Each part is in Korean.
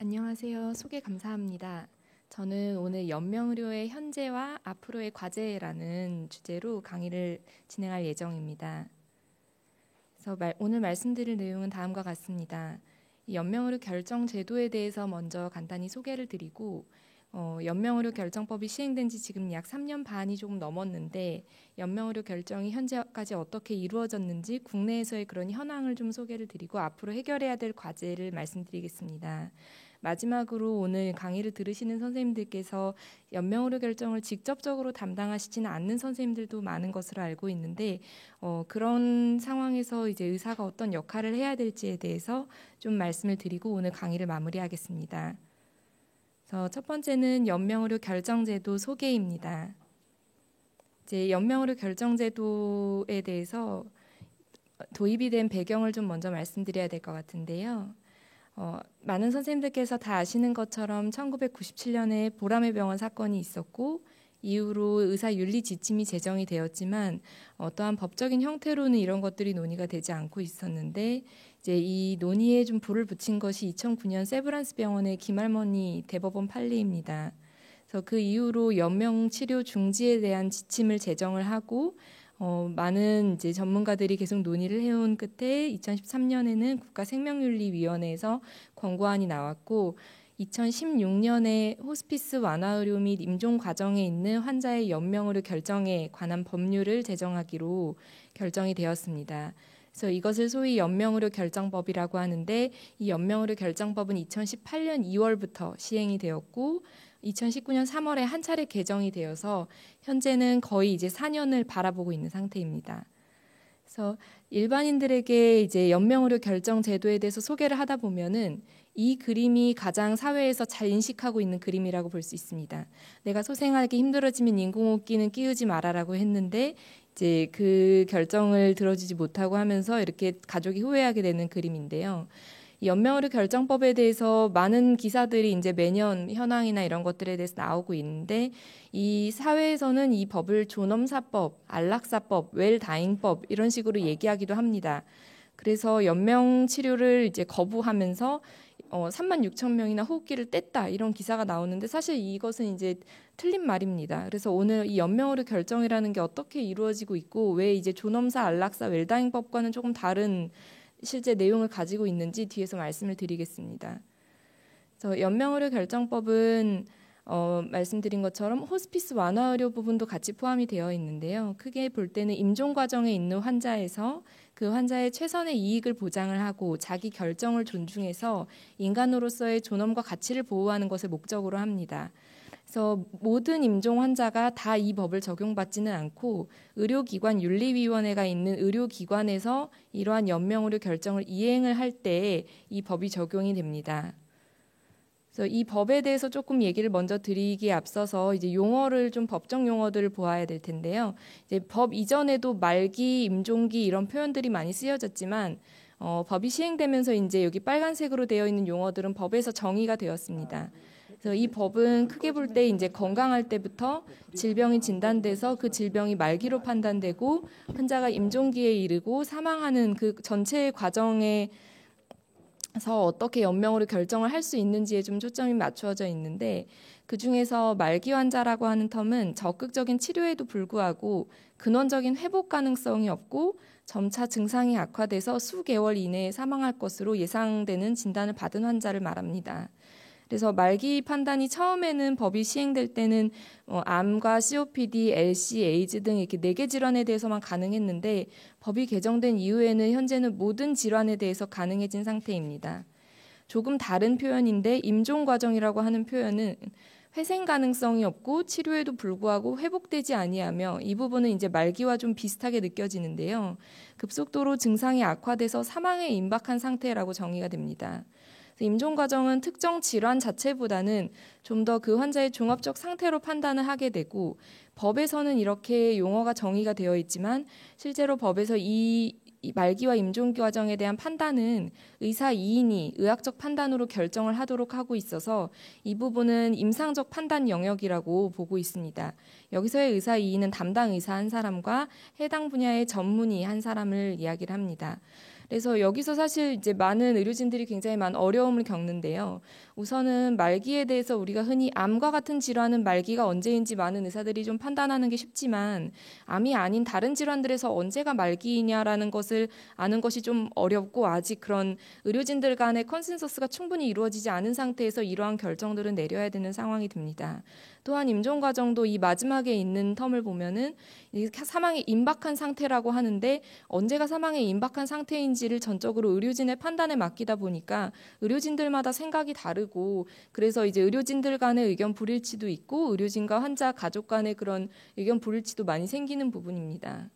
안녕하세요. 소개 감사합니다. 저는 오늘 연명의료의 현재와 앞으로의 과제라는 주제로 강의를 진행할 예정입니다. 그래서 오늘 말씀드릴 내용은 다음과 같습니다. 이 연명의료 결정 제도에 대해서 먼저 간단히 소개를 드리고 연명의료 결정법이 시행된 지 지금 약 3년 반이 조금 넘었는데 연명의료 결정이 현재까지 어떻게 이루어졌는지 국내에서의 그런 현황을 좀 소개를 드리고 앞으로 해결해야 될 과제를 말씀드리겠습니다. 마지막으로 오늘 강의를 들으시는 선생님들께서 연명의료 결정을 직접적으로 담당하시지는 않는 선생님들도 많은 것으로 알고 있는데 그런 상황에서 이제 의사가 어떤 역할을 해야 될지에 대해서 좀 말씀을 드리고 오늘 강의를 마무리하겠습니다. 첫 번째는 연명의료 결정제도 소개입니다. 이제 연명의료 결정제도에 대해서 도입이 된 배경을 좀 먼저 말씀드려야 될 것 같은데요. 많은 선생님들께서 다 아시는 것처럼 1997년에 보라매 병원 사건이 있었고 이후로 의사윤리 지침이 제정이 되었지만 어떠한 법적인 형태로는 이런 것들이 논의가 되지 않고 있었는데 이제 이 논의에 좀 불을 붙인 것이 2009년 세브란스 병원의 김할머니 대법원 판례입니다. 그래서 그 이후로 연명 치료 중지에 대한 지침을 제정을 하고 많은 이제 전문가들이 계속 논의를 해온 끝에 2013년에는 국가생명윤리위원회에서 권고안이 나왔고 2016년에 호스피스 완화의료 및 임종 과정에 있는 환자의 연명의료 결정에 관한 법률을 제정하기로 결정이 되었습니다. 그래서 이것을 소위 연명의료 결정법이라고 하는데 이 연명의료 결정법은 2018년 2월부터 시행이 되었고 2019년 3월에 한 차례 개정이 되어서 현재는 거의 이제 4년을 바라보고 있는 상태입니다. 그래서 일반인들에게 이제 연명의료 결정 제도에 대해서 소개를 하다 보면은 이 그림이 가장 사회에서 잘 인식하고 있는 그림이라고 볼 수 있습니다. 내가 소생하기 힘들어지면 인공호흡기는 끼우지 마라라고 했는데 이제 그 결정을 들어주지 못하고 하면서 이렇게 가족이 후회하게 되는 그림인데요. 연명의료 결정법에 대해서 많은 기사들이 이제 매년 현황이나 이런 것들에 대해서 나오고 있는데 이 사회에서는 이 법을 존엄사법, 안락사법, 웰다잉법 이런 식으로 얘기하기도 합니다. 그래서 연명 치료를 이제 거부하면서 3만 6천 명이나 호흡기를 뗐다 이런 기사가 나오는데 사실 이것은 이제 틀린 말입니다. 그래서 오늘 이 연명의료 결정이라는 게 어떻게 이루어지고 있고 왜 이제 존엄사, 안락사, 웰다잉법과는 조금 다른 실제 내용을 가지고 있는지 뒤에서 말씀을 드리겠습니다. 그래서 연명의료 결정법은 말씀드린 것처럼 호스피스 완화의료 부분도 같이 포함이 되어 있는데요. 크게 볼 때는 임종 과정에 있는 환자에서 그 환자의 최선의 이익을 보장을 하고 자기 결정을 존중해서 인간으로서의 존엄과 가치를 보호하는 것을 목적으로 합니다. 그래서 모든 임종 환자가 다 이 법을 적용받지는 않고 의료기관 윤리위원회가 있는 의료기관에서 이러한 연명의료 결정을 이행을 할 때 이 법이 적용이 됩니다. 그래서 이 법에 대해서 조금 얘기를 먼저 드리기에 앞서서 이제 용어를 좀 법적 용어들을 보아야 될 텐데요. 이제 법 이전에도 말기, 임종기 이런 표현들이 많이 쓰여졌지만 법이 시행되면서 이제 여기 빨간색으로 되어 있는 용어들은 법에서 정의가 되었습니다. 그래서 이 법은 크게 볼 때 이제 건강할 때부터 질병이 진단돼서 그 질병이 말기로 판단되고 환자가 임종기에 이르고 사망하는 그 전체 과정에서 어떻게 연명으로 결정을 할 수 있는지에 좀 초점이 맞추어져 있는데 그중에서 말기 환자라고 하는 텀은 적극적인 치료에도 불구하고 근원적인 회복 가능성이 없고 점차 증상이 악화돼서 수개월 이내에 사망할 것으로 예상되는 진단을 받은 환자를 말합니다. 그래서 말기 판단이 처음에는 법이 시행될 때는 암과 COPD, LC, 에이즈 등 이렇게 4개 질환에 대해서만 가능했는데 법이 개정된 이후에는 현재는 모든 질환에 대해서 가능해진 상태입니다. 조금 다른 표현인데 임종 과정이라고 하는 표현은 회생 가능성이 없고 치료에도 불구하고 회복되지 아니하며 이 부분은 이제 말기와 좀 비슷하게 느껴지는데요. 급속도로 증상이 악화돼서 사망에 임박한 상태라고 정의가 됩니다. 임종 과정은 특정 질환 자체보다는 좀 더 그 환자의 종합적 상태로 판단을 하게 되고 법에서는 이렇게 용어가 정의가 되어 있지만 실제로 법에서 이 말기와 임종 과정에 대한 판단은 의사 2인이 의학적 판단으로 결정을 하도록 하고 있어서 이 부분은 임상적 판단 영역이라고 보고 있습니다. 여기서의 의사 2인은 담당 의사 한 사람과 해당 분야의 전문의 한 사람을 이야기를 합니다. 그래서 여기서 사실 이제 많은 의료진들이 굉장히 많은 어려움을 겪는데요. 우선은 말기에 대해서 우리가 흔히 암과 같은 질환은 말기가 언제인지 많은 의사들이 좀 판단하는 게 쉽지만 암이 아닌 다른 질환들에서 언제가 말기이냐라는 것을 아는 것이 좀 어렵고 아직 그런 의료진들 간의 컨센서스가 충분히 이루어지지 않은 상태에서 이러한 결정들은 내려야 되는 상황이 됩니다. 또한 임종 과정도 이 마지막에 있는 텀을 보면은 사망에 임박한 상태라고 하는데 언제가 사망에 임박한 상태인지를 전적으로 의료진의 판단에 맡기다 보니까 의료진들마다 생각이 다르고 그래서 이제 의료진들 간의 의견 불일치도 있고 의료진과 환자 가족 간의 그런 의견 불일치도 많이 생기는 부분입니다.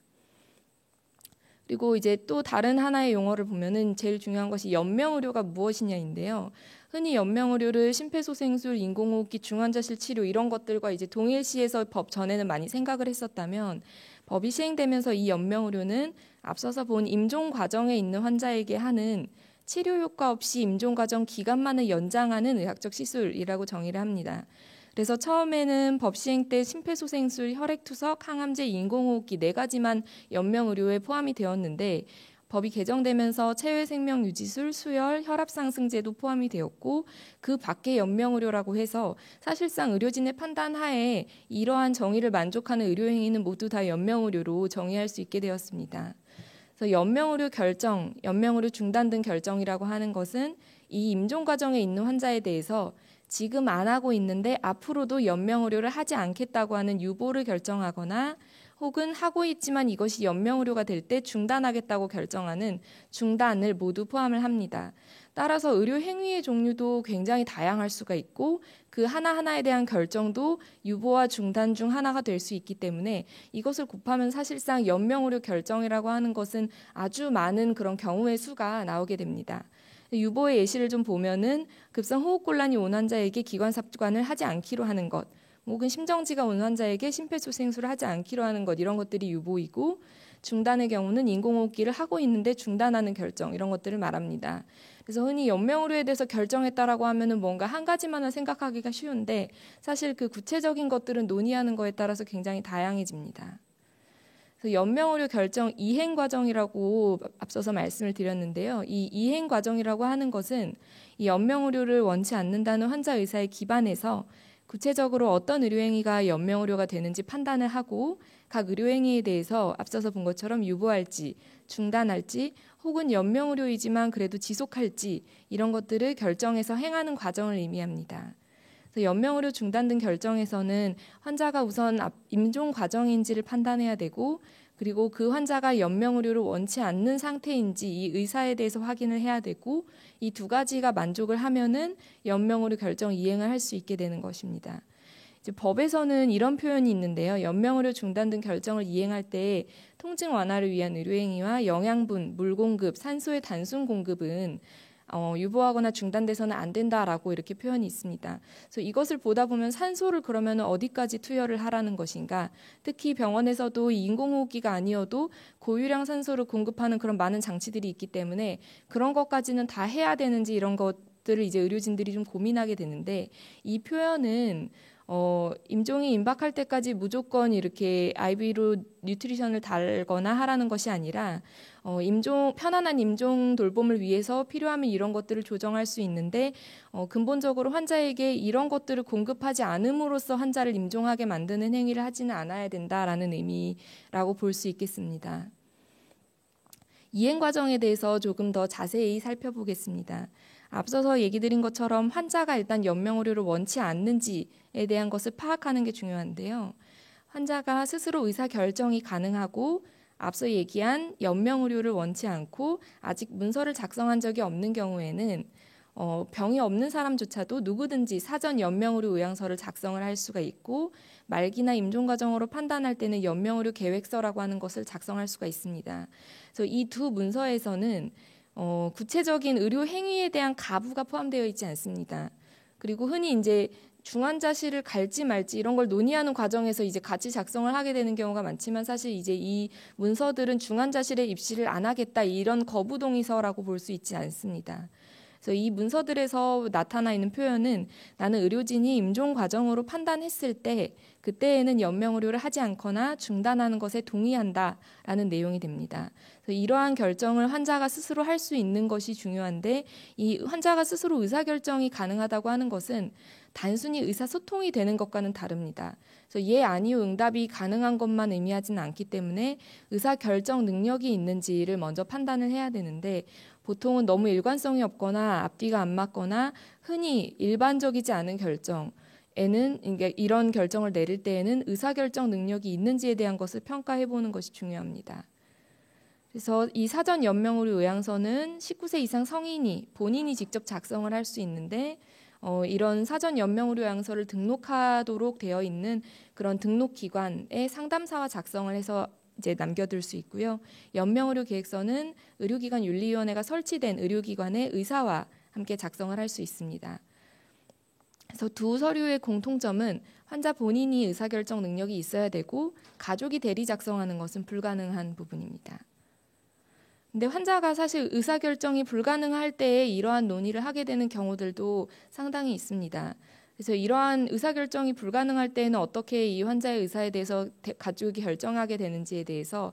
그리고 이제 또 다른 하나의 용어를 보면은 제일 중요한 것이 연명의료가 무엇이냐인데요. 흔히 연명의료를 심폐소생술, 인공호흡기, 중환자실 치료 이런 것들과 이제 동일시해서 법 전에는 많이 생각을 했었다면 법이 시행되면서 이 연명의료는 앞서서 본 임종 과정에 있는 환자에게 하는 치료 효과 없이 임종 과정 기간만을 연장하는 의학적 시술이라고 정의를 합니다. 그래서 처음에는 법 시행 때 심폐소생술, 혈액투석, 항암제, 인공호흡기 4가지만 연명의료에 포함이 되었는데 법이 개정되면서 체외생명유지술, 수혈, 혈압상승제도 포함이 되었고 그 밖에 연명의료라고 해서 사실상 의료진의 판단하에 이러한 정의를 만족하는 의료행위는 모두 다 연명의료로 정의할 수 있게 되었습니다. 그래서 연명의료 결정, 연명의료 중단 등 결정이라고 하는 것은 이 임종 과정에 있는 환자에 대해서 지금 안 하고 있는데 앞으로도 연명의료를 하지 않겠다고 하는 유보를 결정하거나 혹은 하고 있지만 이것이 연명의료가 될 때 중단하겠다고 결정하는 중단을 모두 포함을 합니다. 따라서 의료 행위의 종류도 굉장히 다양할 수가 있고 그 하나하나에 대한 결정도 유보와 중단 중 하나가 될 수 있기 때문에 이것을 곱하면 사실상 연명의료 결정이라고 하는 것은 아주 많은 그런 경우의 수가 나오게 됩니다. 유보의 예시를 좀 보면은 급성 호흡곤란이 온 환자에게 기관삽관을 하지 않기로 하는 것, 혹은 심정지가 온 환자에게 심폐소생술을 하지 않기로 하는 것 이런 것들이 유보이고 중단의 경우는 인공호흡기를 하고 있는데 중단하는 결정 이런 것들을 말합니다. 그래서 흔히 연명의료에 대해서 결정했다라고 하면은 뭔가 한 가지만을 생각하기가 쉬운데 사실 그 구체적인 것들은 논의하는 거에 따라서 굉장히 다양해집니다. 연명의료 결정 이행 과정이라고 앞서서 말씀을 드렸는데요. 이 이행 과정이라고 하는 것은 이 연명의료를 원치 않는다는 환자 의사에 기반해서 구체적으로 어떤 의료행위가 연명의료가 되는지 판단을 하고 각 의료행위에 대해서 앞서서 본 것처럼 유보할지 중단할지 혹은 연명의료이지만 그래도 지속할지 이런 것들을 결정해서 행하는 과정을 의미합니다. 연명의료 중단 등 결정에서는 환자가 우선 임종 과정인지를 판단해야 되고 그리고 그 환자가 연명의료를 원치 않는 상태인지 이 의사에 대해서 확인을 해야 되고 이 2가지가 만족을 하면은 연명의료 결정 이행을 할 수 있게 되는 것입니다. 이제 법에서는 이런 표현이 있는데요. 연명의료 중단 등 결정을 이행할 때 통증 완화를 위한 의료행위와 영양분, 물 공급, 산소의 단순 공급은 유보하거나 중단돼서는 안 된다라고 이렇게 표현이 있습니다. 그래서 이것을 보다 보면 산소를 그러면 어디까지 투여를 하라는 것인가? 특히 병원에서도 인공호흡기가 아니어도 고유량 산소를 공급하는 그런 많은 장치들이 있기 때문에 그런 것까지는 다 해야 되는지 이런 것들을 이제 의료진들이 좀 고민하게 되는데 이 표현은 임종이 임박할 때까지 무조건 이렇게 IV로 뉴트리션을 달거나 하라는 것이 아니라 편안한 임종 돌봄을 위해서 필요하면 이런 것들을 조정할 수 있는데 근본적으로 환자에게 이런 것들을 공급하지 않음으로써 환자를 임종하게 만드는 행위를 하지는 않아야 된다라는 의미라고 볼 수 있겠습니다. 이행 과정에 대해서 조금 더 자세히 살펴보겠습니다. 앞서서 얘기 드린 것처럼 환자가 일단 연명의료를 원치 않는지에 대한 것을 파악하는 게 중요한데요. 환자가 스스로 의사결정이 가능하고 앞서 얘기한 연명의료를 원치 않고 아직 문서를 작성한 적이 없는 경우에는 병이 없는 사람조차도 누구든지 사전 연명의료 의향서를 작성을 할 수가 있고 말기나 임종 과정으로 판단할 때는 연명의료 계획서라고 하는 것을 작성할 수가 있습니다. 그래서 이 2 문서에서는 구체적인 의료 행위에 대한 가부가 포함되어 있지 않습니다. 그리고 흔히 이제 중환자실을 갈지 말지 이런 걸 논의하는 과정에서 이제 같이 작성을 하게 되는 경우가 많지만 사실 이제 이 문서들은 중환자실에 입시를 안 하겠다 이런 거부 동의서라고 볼 수 있지 않습니다. 그래서 이 문서들에서 나타나 있는 표현은 나는 의료진이 임종 과정으로 판단했을 때 그때에는 연명의료를 하지 않거나 중단하는 것에 동의한다라는 내용이 됩니다. 그래서 이러한 결정을 환자가 스스로 할 수 있는 것이 중요한데 이 환자가 스스로 의사결정이 가능하다고 하는 것은 단순히 의사소통이 되는 것과는 다릅니다. 그래서 예, 아니요 응답이 가능한 것만 의미하지는 않기 때문에 의사결정 능력이 있는지를 먼저 판단을 해야 되는데 보통은 너무 일관성이 없거나 앞뒤가 안 맞거나 흔히 일반적이지 않은 결정 에는 이런 결정을 내릴 때에는 의사결정 능력이 있는지에 대한 것을 평가해보는 것이 중요합니다. 그래서 이 사전 연명의료 요양서는 19세 이상 성인이 본인이 직접 작성을 할 수 있는데 이런 사전 연명의료 요양서를 등록하도록 되어 있는 그런 등록기관의 상담사와 작성을 해서 이제 남겨둘 수 있고요. 연명의료 계획서는 의료기관 윤리위원회가 설치된 의료기관의 의사와 함께 작성을 할 수 있습니다. 그래서 두 서류의 공통점은 환자 본인이 의사결정 능력이 있어야 되고 가족이 대리 작성하는 것은 불가능한 부분입니다. 근데 환자가 사실 의사결정이 불가능할 때에 이러한 논의를 하게 되는 경우들도 상당히 있습니다. 그래서 이러한 의사결정이 불가능할 때에는 어떻게 이 환자의 의사에 대해서 가족이 결정하게 되는지에 대해서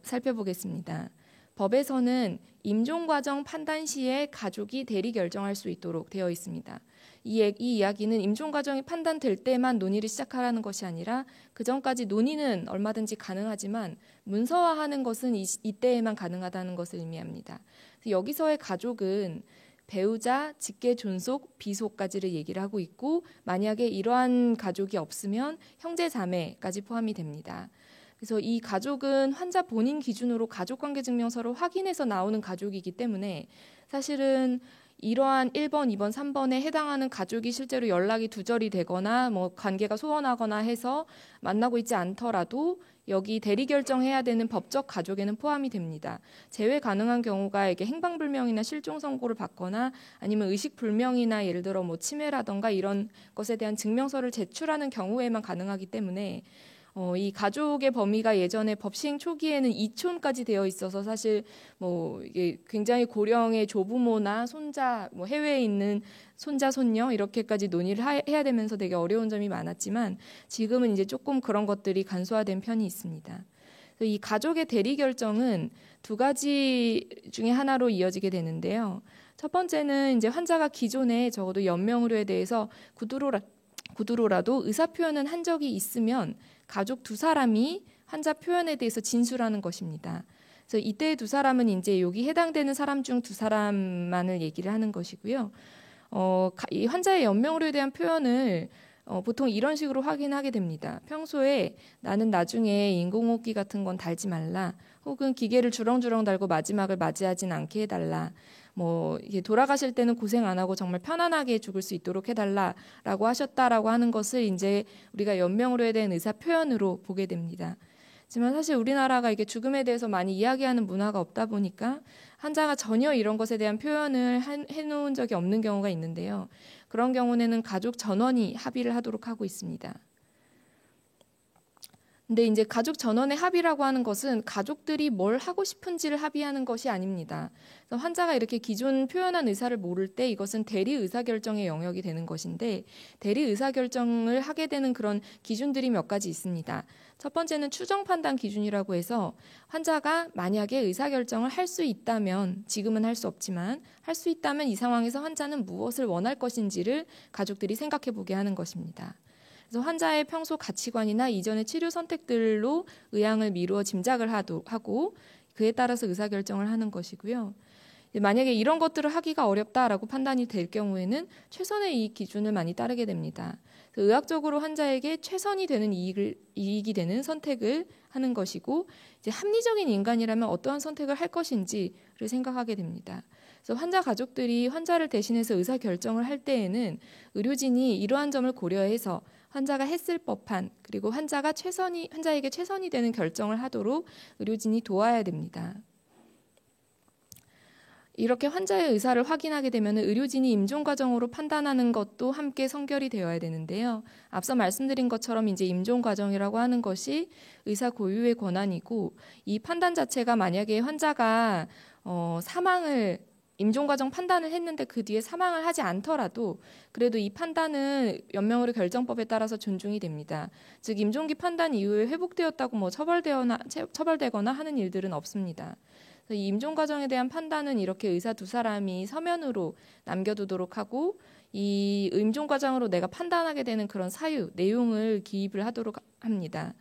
살펴보겠습니다. 법에서는 임종과정 판단 시에 가족이 대리 결정할 수 있도록 되어 있습니다. 이 이야기는 임종과정이 판단될 때만 논의를 시작하라는 것이 아니라 그 전까지 논의는 얼마든지 가능하지만 문서화하는 것은 이때에만 가능하다는 것을 의미합니다. 여기서의 가족은 배우자, 직계 존속, 비속까지를 얘기를 하고 있고 만약에 이러한 가족이 없으면 형제, 자매까지 포함이 됩니다. 그래서 이 가족은 환자 본인 기준으로 가족관계증명서를 확인해서 나오는 가족이기 때문에 사실은 이러한 1번, 2번, 3번에 해당하는 가족이 실제로 연락이 두절이 되거나 뭐 관계가 소원하거나 해서 만나고 있지 않더라도 여기 대리 결정해야 되는 법적 가족에는 포함이 됩니다. 제외 가능한 경우가 이게 행방불명이나 실종 선고를 받거나 아니면 의식불명이나 예를 들어 뭐 치매라던가 이런 것에 대한 증명서를 제출하는 경우에만 가능하기 때문에 이 가족의 범위가 예전에 법 시행 초기에는 이촌까지 되어 있어서 사실 뭐 이게 굉장히 고령의 조부모나 손자, 뭐 해외에 있는 손자, 손녀 이렇게까지 논의를 해야 되면서 되게 어려운 점이 많았지만 지금은 이제 조금 그런 것들이 간소화된 편이 있습니다. 이 가족의 대리 결정은 두 가지 중에 하나로 이어지게 되는데요. 첫 번째는 이제 환자가 기존에 적어도 연명의료에 대해서 구두로라도 의사 표현은 한 적이 있으면 가족 두 사람이 환자 표현에 대해서 진술하는 것입니다. 그래서 이때 두 사람은 이제 여기 해당되는 사람 중 두 사람만을 얘기를 하는 것이고요. 이 환자의 연명의료에 대한 표현을 보통 이런 식으로 확인하게 됩니다. 평소에 나는 나중에 인공호흡기 같은 건 달지 말라. 혹은 기계를 주렁주렁 달고 마지막을 맞이하진 않게 해달라. 뭐 이게 돌아가실 때는 고생 안 하고 정말 편안하게 죽을 수 있도록 해달라라고 하셨다라고 하는 것을 이제 우리가 연명의료에 대한 의사 표현으로 보게 됩니다. 하지만 사실 우리나라가 이게 죽음에 대해서 많이 이야기하는 문화가 없다 보니까 환자가 전혀 이런 것에 대한 표현을 해놓은 적이 없는 경우가 있는데요. 그런 경우에는 가족 전원이 합의를 하도록 하고 있습니다. 근데 이제 가족 전원의 합의라고 하는 것은 가족들이 뭘 하고 싶은지를 합의하는 것이 아닙니다. 그래서 환자가 이렇게 기존 표현한 의사를 모를 때 이것은 대리 의사결정의 영역이 되는 것인데 대리 의사결정을 하게 되는 그런 기준들이 몇 가지 있습니다. 첫 번째는 추정 판단 기준이라고 해서 환자가 만약에 의사결정을 할 수 있다면 지금은 할 수 없지만 할 수 있다면 이 상황에서 환자는 무엇을 원할 것인지를 가족들이 생각해 보게 하는 것입니다. 그래서 환자의 평소 가치관이나 이전의 치료 선택들로 의향을 미루어 짐작을 하고 그에 따라서 의사결정을 하는 것이고요. 만약에 이런 것들을 하기가 어렵다라고 판단이 될 경우에는 최선의 이익 기준을 많이 따르게 됩니다. 의학적으로 환자에게 최선이 되는 이익이 되는 선택을 하는 것이고 이제 합리적인 인간이라면 어떠한 선택을 할 것인지를 생각하게 됩니다. 그래서 환자 가족들이 환자를 대신해서 의사결정을 할 때에는 의료진이 이러한 점을 고려해서 환자가 했을 법한 그리고 환자에게 최선이 되는 결정을 하도록 의료진이 도와야 됩니다. 이렇게 환자의 의사를 확인하게 되면 의료진이 임종 과정으로 판단하는 것도 함께 선결이 되어야 되는데요. 앞서 말씀드린 것처럼 이제 임종 과정이라고 하는 것이 의사 고유의 권한이고 이 판단 자체가 만약에 환자가 사망을 임종과정 판단을 했는데 그 뒤에 사망을 하지 않더라도 그래도 이 판단은 연명의료 결정법에 따라서 존중이 됩니다. 즉 임종기 판단 이후에 회복되었다고 뭐 처벌되거나 하는 일들은 없습니다. 이 임종 과정에 대한 판단은 이렇게 의사 두 사람이 서면으로 남겨두도록 하고 이 임종 과정으로 내가 판단하게 되는 그런 사유, 내용을 기입을 하도록 합니다.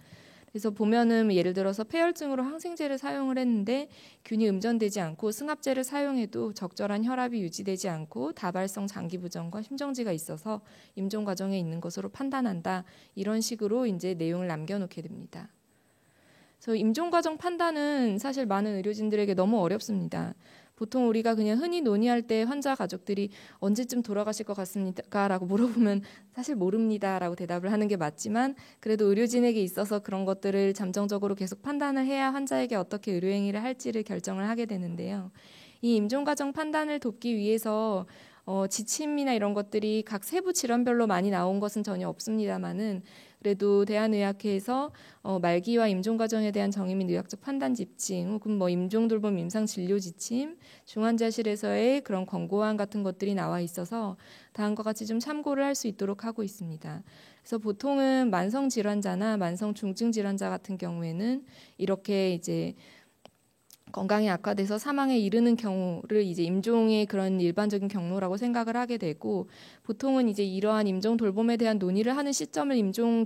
그래서 보면은 예를 들어서 폐혈증으로 항생제를 사용을 했는데 균이 음전되지 않고 승합제를 사용해도 적절한 혈압이 유지되지 않고 다발성 장기 부전과 심정지가 있어서 임종 과정에 있는 것으로 판단한다. 이런 식으로 이제 내용을 남겨놓게 됩니다. 그래서 임종 과정 판단은 사실 많은 의료진들에게 너무 어렵습니다. 보통 우리가 그냥 흔히 논의할 때 환자 가족들이 언제쯤 돌아가실 것 같습니까? 라고 물어보면 사실 모릅니다 라고 대답을 하는 게 맞지만 그래도 의료진에게 있어서 그런 것들을 잠정적으로 계속 판단을 해야 환자에게 어떻게 의료행위를 할지를 결정을 하게 되는데요. 이 임종과정 판단을 돕기 위해서 지침이나 이런 것들이 각 세부 질환별로 많이 나온 것은 전혀 없습니다만은 그래도 대한의학회에서 말기와 임종 과정에 대한 정의 및 의학적 판단 지침 혹은 뭐 임종 돌봄 임상 진료 지침, 중환자실에서의 그런 권고안 같은 것들이 나와 있어서 다음과 같이 좀 참고를 할 수 있도록 하고 있습니다. 그래서 보통은 만성 질환자나 만성 중증 질환자 같은 경우에는 이렇게 이제 건강이 악화돼서 사망에 이르는 경우를 이제 임종의 그런 일반적인 경로라고 생각을 하게 되고 보통은 이제 이러한 임종 돌봄에 대한 논의를 하는 시점을 임종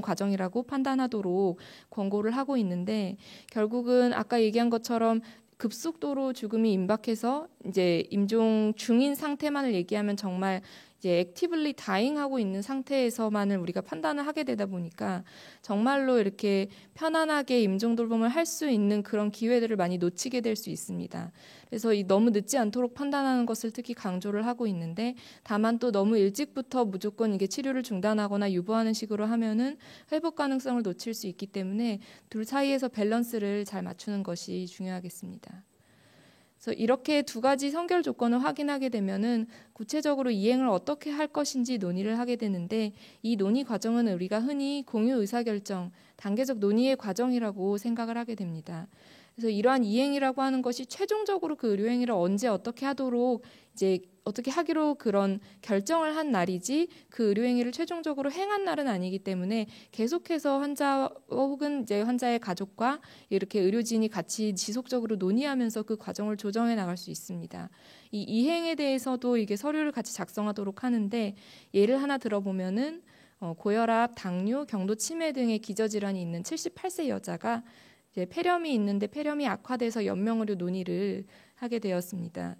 과정이라고 판단하도록 권고를 하고 있는데 결국은 아까 얘기한 것처럼 급속도로 죽음이 임박해서 이제 임종 중인 상태만을 얘기하면 정말 이제 액티블리 다잉하고 있는 상태에서만을 우리가 판단을 하게 되다 보니까 정말로 이렇게 편안하게 임종 돌봄을 할 수 있는 그런 기회들을 많이 놓치게 될 수 있습니다. 그래서 너무 늦지 않도록 판단하는 것을 특히 강조를 하고 있는데 다만 또 너무 일찍부터 무조건 이게 치료를 중단하거나 유보하는 식으로 하면은 회복 가능성을 놓칠 수 있기 때문에 둘 사이에서 밸런스를 잘 맞추는 것이 중요하겠습니다. 그래서 이렇게 두 가지 선결 조건을 확인하게 되면은 구체적으로 이행을 어떻게 할 것인지 논의를 하게 되는데 이 논의 과정은 우리가 흔히 공유 의사결정, 단계적 논의의 과정이라고 생각을 하게 됩니다. 그래서 이러한 이행이라고 하는 것이 최종적으로 그 의료행위를 언제 어떻게 하도록 이제 어떻게 하기로 그런 결정을 한 날이지 그 의료행위를 최종적으로 행한 날은 아니기 때문에 계속해서 환자 혹은 이제 환자의 가족과 이렇게 의료진이 같이 지속적으로 논의하면서 그 과정을 조정해 나갈 수 있습니다. 이 이행에 대해서도 이게 서류를 같이 작성하도록 하는데 예를 하나 들어보면은 고혈압, 당뇨, 경도 치매 등의 기저질환이 있는 78세 여자가 이제 폐렴이 있는데 폐렴이 악화돼서 연명의료 논의를 하게 되었습니다.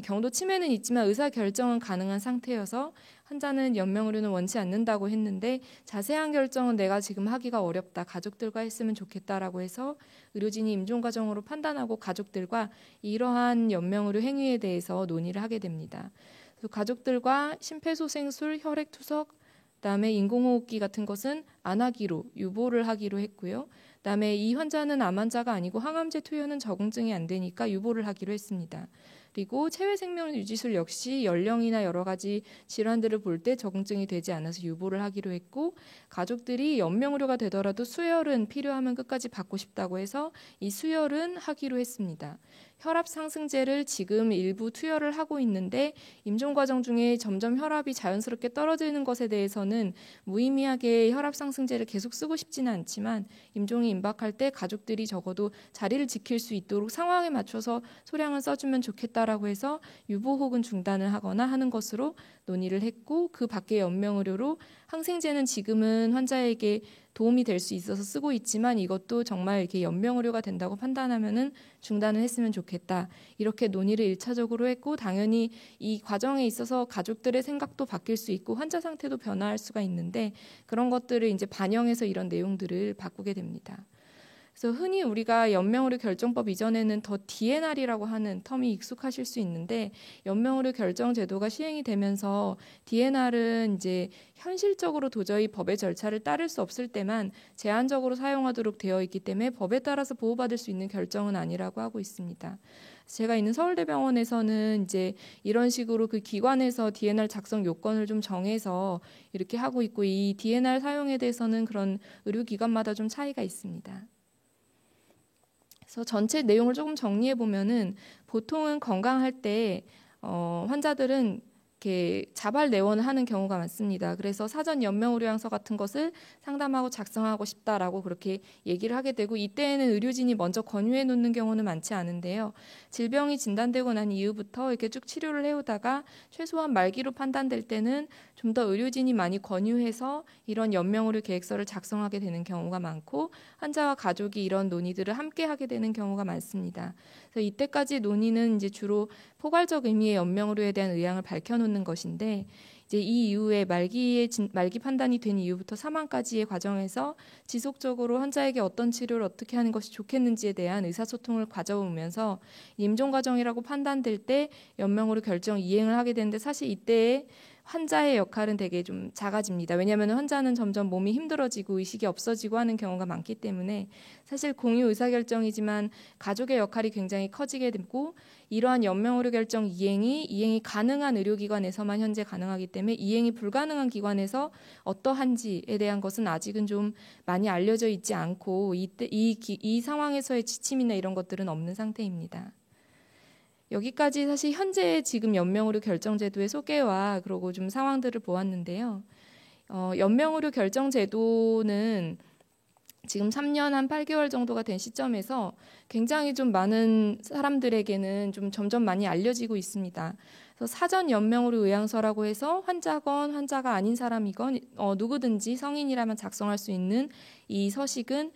경도 치매는 있지만 의사 결정은 가능한 상태여서 환자는 연명의료는 원치 않는다고 했는데 자세한 결정은 내가 지금 하기가 어렵다. 가족들과 했으면 좋겠다라고 해서 의료진이 임종 과정으로 판단하고 가족들과 이러한 연명의료 행위에 대해서 논의를 하게 됩니다. 그래서 가족들과 심폐소생술, 혈액투석, 그다음에 인공호흡기 같은 것은 안 하기로 유보를 하기로 했고요. 그다음에 이 환자는 암 환자가 아니고 항암제 투여는 적응증이 안 되니까 유보를 하기로 했습니다. 그리고 체외생명 유지술 역시 연령이나 여러 가지 질환들을 볼 때 적응증이 되지 않아서 유보를 하기로 했고 가족들이 연명의료가 되더라도 수혈은 필요하면 끝까지 받고 싶다고 해서 이 수혈은 하기로 했습니다. 혈압 상승제를 지금 일부 투여를 하고 있는데 임종 과정 중에 점점 혈압이 자연스럽게 떨어지는 것에 대해서는 무의미하게 혈압 상승제를 계속 쓰고 싶지는 않지만 임종이 임박할 때 가족들이 적어도 자리를 지킬 수 있도록 상황에 맞춰서 소량을 써주면 좋겠다라고 해서 유보 혹은 중단을 하거나 하는 것으로 논의를 했고 그 밖에 연명의료로 항생제는 지금은 환자에게 도움이 될 수 있어서 쓰고 있지만 이것도 정말 이렇게 연명의료가 된다고 판단하면은 중단을 했으면 좋겠다. 이렇게 논의를 1차적으로 했고 당연히 이 과정에 있어서 가족들의 생각도 바뀔 수 있고 환자 상태도 변화할 수가 있는데 그런 것들을 이제 반영해서 이런 내용들을 바꾸게 됩니다. 그래서 흔히 우리가 연명의료 결정법 이전에는 더 DNR이라고 하는 텀이 익숙하실 수 있는데 연명의료 결정 제도가 시행이 되면서 DNR은 이제 현실적으로 도저히 법의 절차를 따를 수 없을 때만 제한적으로 사용하도록 되어 있기 때문에 법에 따라서 보호받을 수 있는 결정은 아니라고 하고 있습니다. 제가 있는 서울대병원에서는 이제 이런 식으로 그 기관에서 DNR 작성 요건을 좀 정해서 이렇게 하고 있고 이 DNR 사용에 대해서는 그런 의료기관마다 좀 차이가 있습니다. 그래서 전체 내용을 조금 정리해 보면은 보통은 건강할 때 환자들은 이렇게 자발 내원을 하는 경우가 많습니다. 그래서 사전 연명의료양서 같은 것을 상담하고 작성하고 싶다라고 그렇게 얘기를 하게 되고, 이때에는 의료진이 먼저 권유해 놓는 경우는 많지 않은데요. 질병이 진단되고 난 이후부터 이렇게 쭉 치료를 해오다가 최소한 말기로 판단될 때는 좀 더 의료진이 많이 권유해서 이런 연명의료 계획서를 작성하게 되는 경우가 많고, 환자와 가족이 이런 논의들을 함께 하게 되는 경우가 많습니다. 그래서 이때까지 논의는 이제 주로 포괄적 의미의 연명의료에 대한 의향을 밝혀놓는 것인데, 이제 이 이후에 말기 판단이 된 이후부터 사망까지의 과정에서 지속적으로 환자에게 어떤 치료를 어떻게 하는 것이 좋겠는지에 대한 의사소통을 가져오면서 임종 과정이라고 판단될 때 연명의료 결정 이행을 하게 되는데, 사실 이때에 환자의 역할은 되게 좀 작아집니다. 왜냐하면 환자는 점점 몸이 힘들어지고 의식이 없어지고 하는 경우가 많기 때문에 사실 공유 의사결정이지만 가족의 역할이 굉장히 커지게 되고, 이러한 연명의료 결정 이행이 가능한 의료기관에서만 현재 가능하기 때문에 이행이 불가능한 기관에서 어떠한지에 대한 것은 아직은 좀 많이 알려져 있지 않고, 이 상황에서의 지침이나 이런 것들은 없는 상태입니다. 여기까지 사실 현재 지금 연명의료 결정제도의 소개와 그리고 좀 상황들을 보았는데요. 연명의료 결정제도는 지금 3년 한 8개월 정도가 된 시점에서 굉장히 좀 많은 사람들에게는 좀 점점 많이 알려지고 있습니다. 그래서 사전 연명의료 의향서라고 해서 환자건 환자가 아닌 사람이건 누구든지 성인이라면 작성할 수 있는 이 서식은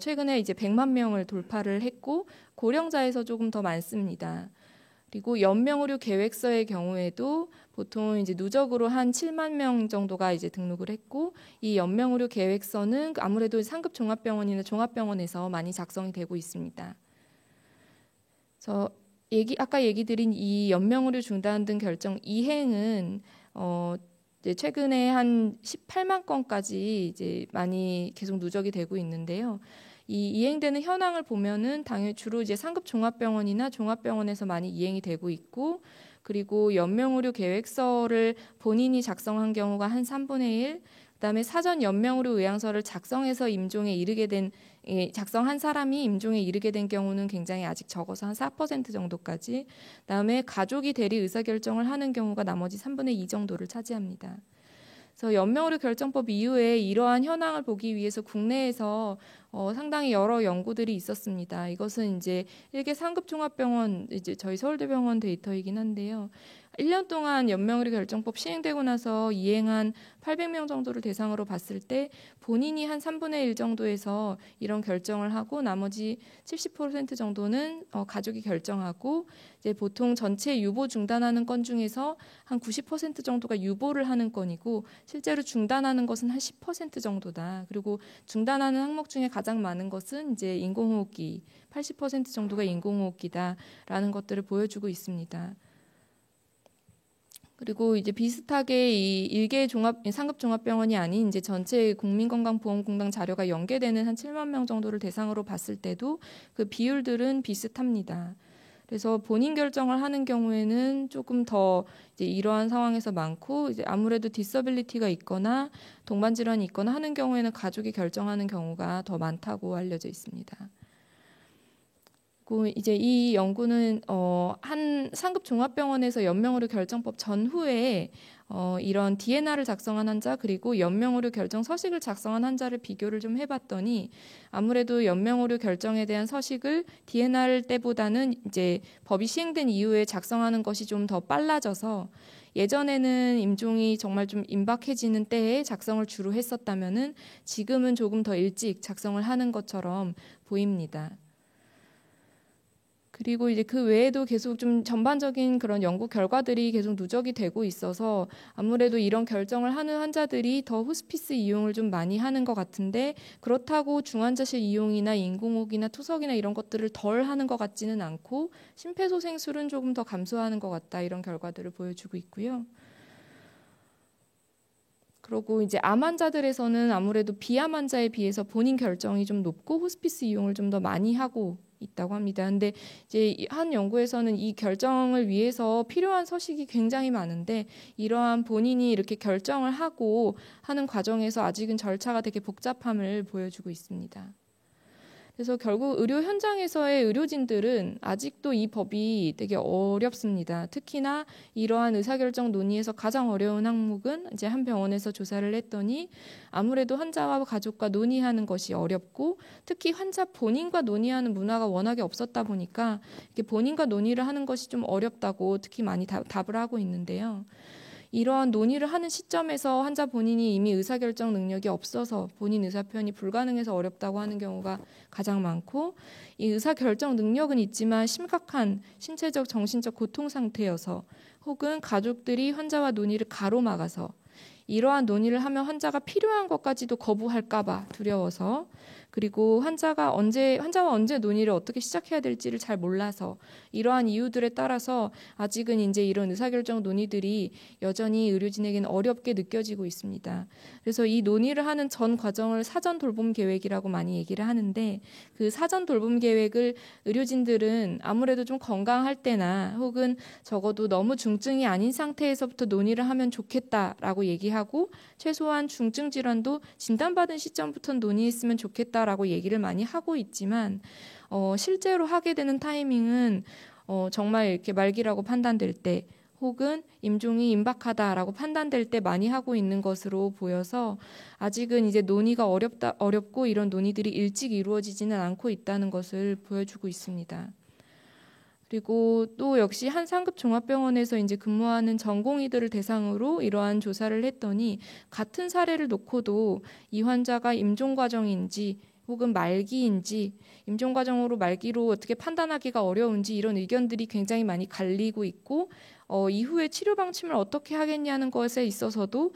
최근에 이제 100만 명을 돌파를 했고, 고령자에서 조금 더 많습니다. 그리고 연명의료 계획서의 경우에도 보통 이제 누적으로 한 7만 명 정도가 이제 등록을 했고, 이 연명의료 계획서는 아무래도 상급 종합병원이나 종합병원에서 많이 작성이 되고 있습니다. 그래서 아까 얘기 드린 이 연명의료 중단 등 결정 이행은 이제 최근에 한 18만 건까지 이제 많이 계속 누적이 되고 있는데요. 이 이행되는 현황을 보면은 당연히 주로 이제 상급 종합병원이나 종합병원에서 많이 이행이 되고 있고, 그리고 연명의료 계획서를 본인이 작성한 경우가 한 3분의 1, 그다음에 사전 연명의료 의향서를 작성해서 임종에 이르게 된 작성한 사람이 임종에 이르게 된 경우는 굉장히 아직 적어서 한 4% 정도까지, 그다음에 가족이 대리 의사결정을 하는 경우가 나머지 3분의 2 정도를 차지합니다. 그래서 연명의료 결정법 이후에 이러한 현황을 보기 위해서 국내에서 상당히 여러 연구들이 있었습니다. 이것은 이제 일개 상급 종합병원, 이제 저희 서울대병원 데이터이긴 한데요. 1년 동안 연명의료 결정법 시행되고 나서 이행한 800명 정도를 대상으로 봤을 때 본인이 한 3분의 1 정도에서 이런 결정을 하고, 나머지 70% 정도는 가족이 결정하고, 이제 보통 전체 유보 중단하는 건 중에서 한 90% 정도가 유보를 하는 건이고, 실제로 중단하는 것은 한 10% 정도다. 그리고 중단하는 항목 중에 가장 많은 것은 이제 인공호흡기, 80% 정도가 인공호흡기다라는 것들을 보여주고 있습니다. 그리고 이제 비슷하게 이 일개 상급 종합병원이 아닌 이제 전체 국민건강보험공단 자료가 연계되는 한 7만 명 정도를 대상으로 봤을 때도 그 비율들은 비슷합니다. 그래서 본인 결정을 하는 경우에는 조금 더 이제 이러한 상황에서 많고, 이제 아무래도 디서빌리티가 있거나 동반 질환이 있거나 하는 경우에는 가족이 결정하는 경우가 더 많다고 알려져 있습니다. 이제 이 연구는 한 상급 종합병원에서 연명의료 결정법 전후에 이런 DNR을 작성한 환자, 그리고 연명의료 결정 서식을 작성한 환자를 비교를 좀 해봤더니, 아무래도 연명의료 결정에 대한 서식을 DNR 때보다는 이제 법이 시행된 이후에 작성하는 것이 좀 더 빨라져서, 예전에는 임종이 정말 좀 임박해지는 때에 작성을 주로 했었다면은 지금은 조금 더 일찍 작성을 하는 것처럼 보입니다. 그리고 이제 그 외에도 계속 좀 전반적인 그런 연구 결과들이 계속 누적이 되고 있어서 아무래도 이런 결정을 하는 환자들이 더 호스피스 이용을 좀 많이 하는 것 같은데, 그렇다고 중환자실 이용이나 인공호흡이나 투석이나 이런 것들을 덜 하는 것 같지는 않고, 심폐소생술은 조금 더 감소하는 것 같다, 이런 결과들을 보여주고 있고요. 그리고 이제 암 환자들에서는 아무래도 비암 환자에 비해서 본인 결정이 좀 높고 호스피스 이용을 좀 더 많이 하고 있다고 합니다. 근데 이제 한 연구에서는 이 결정을 위해서 필요한 서식이 굉장히 많은데, 이러한 본인이 이렇게 결정을 하고 하는 과정에서 아직은 절차가 되게 복잡함을 보여주고 있습니다. 그래서 결국 의료 현장에서의 의료진들은 아직도 이 법이 되게 어렵습니다. 특히나 이러한 의사결정 논의에서 가장 어려운 항목은 이제 한 병원에서 조사를 했더니 아무래도 환자와 가족과 논의하는 것이 어렵고 특히 환자 본인과 논의하는 문화가 워낙에 없었다 보니까 이렇게 본인과 논의를 하는 것이 좀 어렵다고 특히 많이 답을 하고 있는데요. 이러한 논의를 하는 시점에서 환자 본인이 이미 의사결정 능력이 없어서 본인 의사표현이 불가능해서 어렵다고 하는 경우가 가장 많고 이 의사결정 능력은 있지만 심각한 신체적, 정신적 고통 상태여서 혹은 가족들이 환자와 논의를 가로막아서 이러한 논의를 하면 환자가 필요한 것까지도 거부할까 봐 두려워서 그리고 환자와 언제 논의를 어떻게 시작해야 될지를 잘 몰라서 이러한 이유들에 따라서 아직은 이제 이런 의사결정 논의들이 여전히 의료진에게는 어렵게 느껴지고 있습니다. 그래서 이 논의를 하는 전 과정을 사전 돌봄 계획이라고 많이 얘기를 하는데 그 사전 돌봄 계획을 의료진들은 아무래도 좀 건강할 때나 혹은 적어도 너무 중증이 아닌 상태에서부터 논의를 하면 좋겠다라고 얘기하고 최소한 중증 질환도 진단받은 시점부터 논의했으면 좋겠다라고 얘기를 많이 하고 있지만 실제로 하게 되는 타이밍은 정말 이렇게 말기라고 판단될 때 혹은 임종이 임박하다라고 판단될 때 많이 하고 있는 것으로 보여서 아직은 이제 논의가 어렵고 이런 논의들이 일찍 이루어지지는 않고 있다는 것을 보여주고 있습니다. 그리고 또 역시 한 상급 종합병원에서 이제 근무하는 전공의들을 대상으로 이러한 조사를 했더니 같은 사례를 놓고도 이 환자가 임종 과정인지 혹은 말기인지 임종 과정으로 말기로 어떻게 판단하기가 어려운지 이런 의견들이 굉장히 많이 갈리고 있고 이후에 치료 방침을 어떻게 하겠냐는 것에 있어서도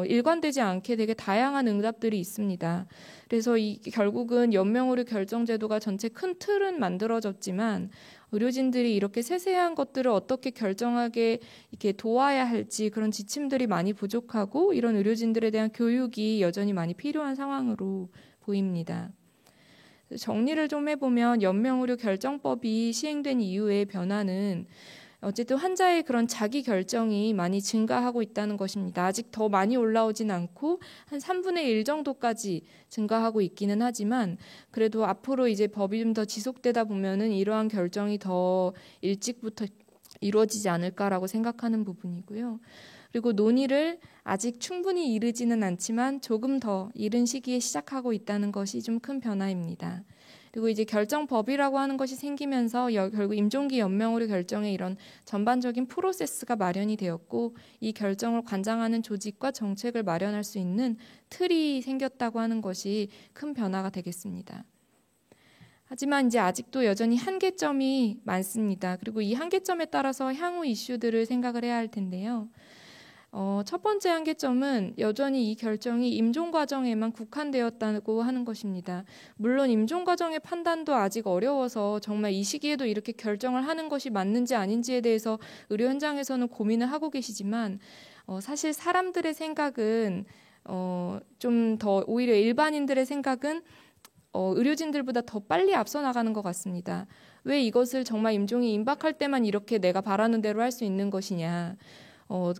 일관되지 않게 되게 다양한 응답들이 있습니다. 그래서 결국은 연명의료 결정제도가 전체 큰 틀은 만들어졌지만 의료진들이 이렇게 세세한 것들을 어떻게 결정하게 이렇게 도와야 할지 그런 지침들이 많이 부족하고 이런 의료진들에 대한 교육이 여전히 많이 필요한 상황으로 보입니다. 정리를 좀 해보면 연명의료 결정법이 시행된 이후의 변화는 어쨌든 환자의 그런 자기 결정이 많이 증가하고 있다는 것입니다. 아직 더 많이 올라오진 않고 한 3분의 1 정도까지 증가하고 있기는 하지만 그래도 앞으로 이제 법이 좀 더 지속되다 보면은 이러한 결정이 더 일찍부터 이루어지지 않을까라고 생각하는 부분이고요. 그리고 논의를 아직 충분히 이르지는 않지만 조금 더 이른 시기에 시작하고 있다는 것이 좀 큰 변화입니다. 그리고 이제 결정법이라고 하는 것이 생기면서 결국 임종기 연명의료 결정의 이런 전반적인 프로세스가 마련이 되었고 이 결정을 관장하는 조직과 정책을 마련할 수 있는 틀이 생겼다고 하는 것이 큰 변화가 되겠습니다. 하지만 이제 아직도 여전히 한계점이 많습니다. 그리고 이 한계점에 따라서 향후 이슈들을 생각을 해야 할 텐데요. 첫 번째 한계점은 여전히 이 결정이 임종 과정에만 국한되었다고 하는 것입니다. 물론 임종 과정의 판단도 아직 어려워서 정말 이 시기에도 이렇게 결정을 하는 것이 맞는지 아닌지에 대해서 의료 현장에서는 고민을 하고 계시지만 사실 사람들의 생각은 좀 더 오히려 일반인들의 생각은 의료진들보다 더 빨리 앞서 나가는 것 같습니다. 왜 이것을 정말 임종이 임박할 때만 이렇게 내가 바라는 대로 할 수 있는 것이냐.